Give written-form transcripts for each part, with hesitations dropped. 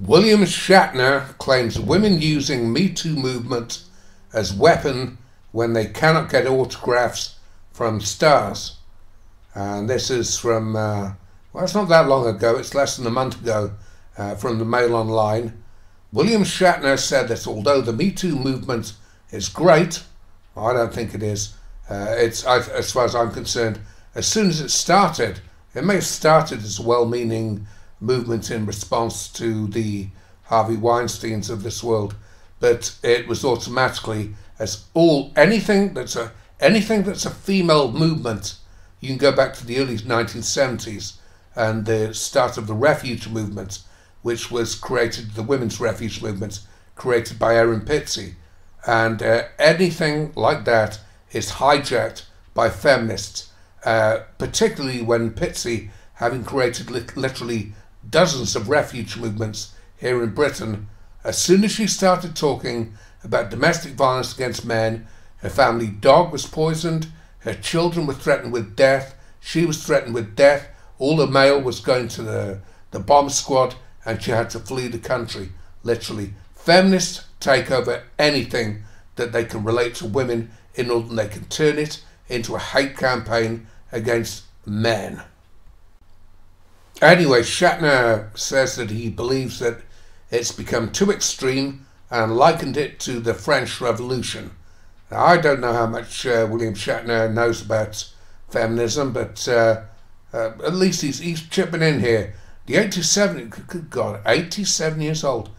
William Shatner claims women using Me Too movement as weapon when they cannot get autographs from stars. And this is from, well, it's not that long ago, it's less than a month ago, from the Mail Online. William Shatner said that although the Me Too movement is great, well, I don't think it is, as far as I'm concerned, as soon as it started, it may have started as a well-meaning movement in response to the Harvey Weinsteins of this world, but it was automatically anything that's a female movement. You can go back to the early 1970s and the start of the refuge movement, which was created, the women's refuge movement, created by Erin Pitsey, and anything like that is hijacked by feminists, particularly when Pitsey, having created literally dozens of refuge movements here in Britain, as soon as she started talking about domestic violence against men, her family dog was poisoned, her children were threatened with death, she was threatened with death, all the mail was going to the bomb squad, and she had to flee the country, literally. Feminists take over anything that they can relate to women in order that they can turn it into a hate campaign against men. Anyway, Shatner says that he believes that it's become too extreme and likened it to the French Revolution. Now, I don't know how much William Shatner knows about feminism, but at least he's chipping in here. The 87 years old.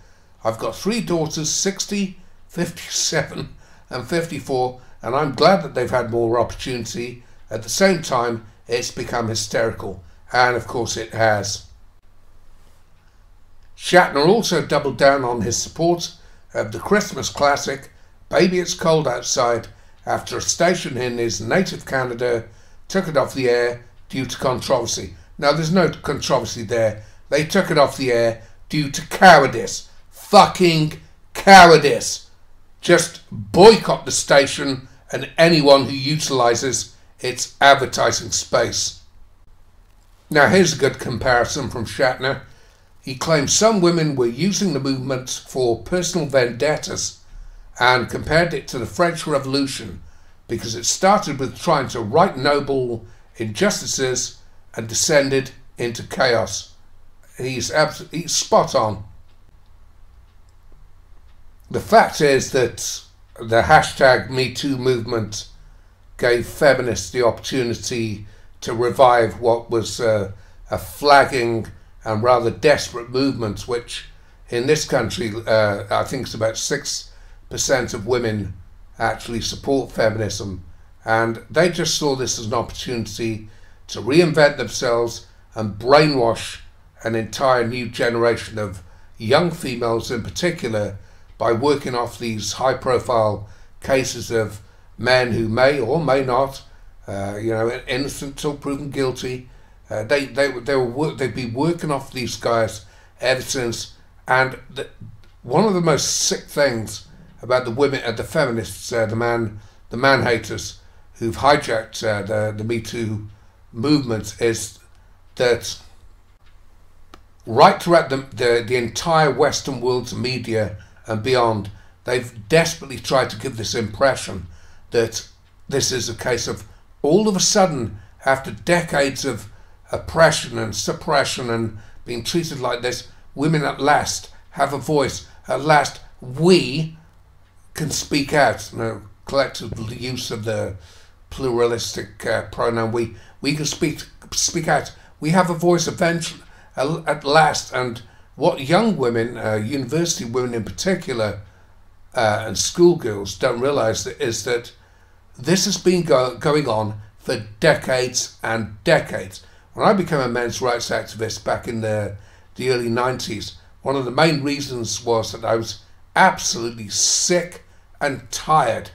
I've got 3 daughters, 60, 57 and 54, and I'm glad that they've had more opportunity. At the same time, it's become hysterical, and of course it has. Shatner also doubled down on his support of the Christmas classic Baby It's Cold Outside after a station in his native Canada took it off the air due to controversy. Now, there's no controversy there. They took it off the air due to cowardice. Fucking cowardice. Just boycott the station and anyone who utilises its advertising space. Now, here's a good comparison from Shatner. He claims some women were using the movement for personal vendettas and compared it to the French Revolution because it started with trying to right noble injustices and descended into chaos. He's spot on. The fact is that the hashtag #MeToo movement gave feminists the opportunity to revive what was a flagging and rather desperate movement, which in this country, I think it's about 6% of women actually support feminism, and they just saw this as an opportunity to reinvent themselves and brainwash an entire new generation of young females in particular by working off these high-profile cases of men who may or may not, innocent till proven guilty. They've been working off these guys ever since, and one of the most sick things about the women, the feminists, the man haters who've hijacked the Me Too movement is that right throughout the entire Western world's media and beyond, they've desperately tried to give this impression that this is a case of all of a sudden, after decades of oppression and suppression and being treated like this, women at last have a voice. At last, we can speak out. Collective use of the pluralistic pronoun. We can speak out. We have a voice eventually, at last. And what young women, university women in particular, and schoolgirls don't realise is that this has been going on for decades and decades. When I became a men's rights activist back in the early 90s, one of the main reasons was that I was absolutely sick and tired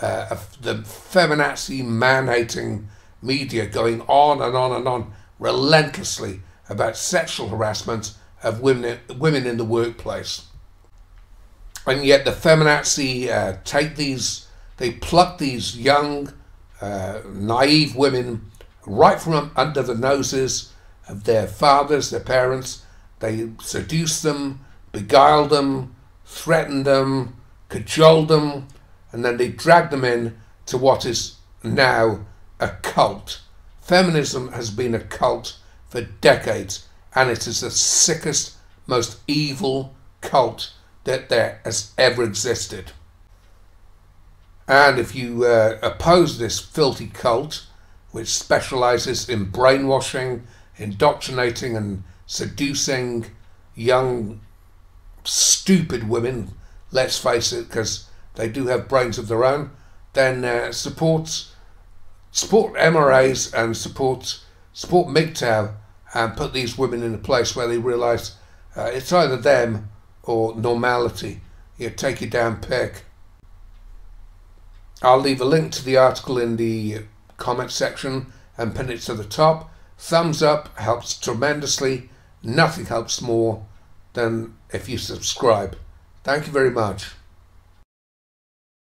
of the feminazi, man-hating media going on and on and on relentlessly about sexual harassment of women in the workplace. And yet the feminazi they pluck these young, naive women right from under the noses of their fathers, their parents. They seduce them, beguile them, threaten them, cajole them, and then they drag them in to what is now a cult. Feminism has been a cult for decades, and it is the sickest, most evil cult that there has ever existed. And if you oppose this filthy cult, which specializes in brainwashing, indoctrinating and seducing young, stupid women, let's face it, because they do have brains of their own, then support MRAs and support MGTOW, and put these women in a place where they realise it's either them or normality. You take your damn pick. I'll leave a link to the article in the comment section and pin it to the top. Thumbs up helps tremendously. Nothing helps more than if you subscribe. Thank you very much.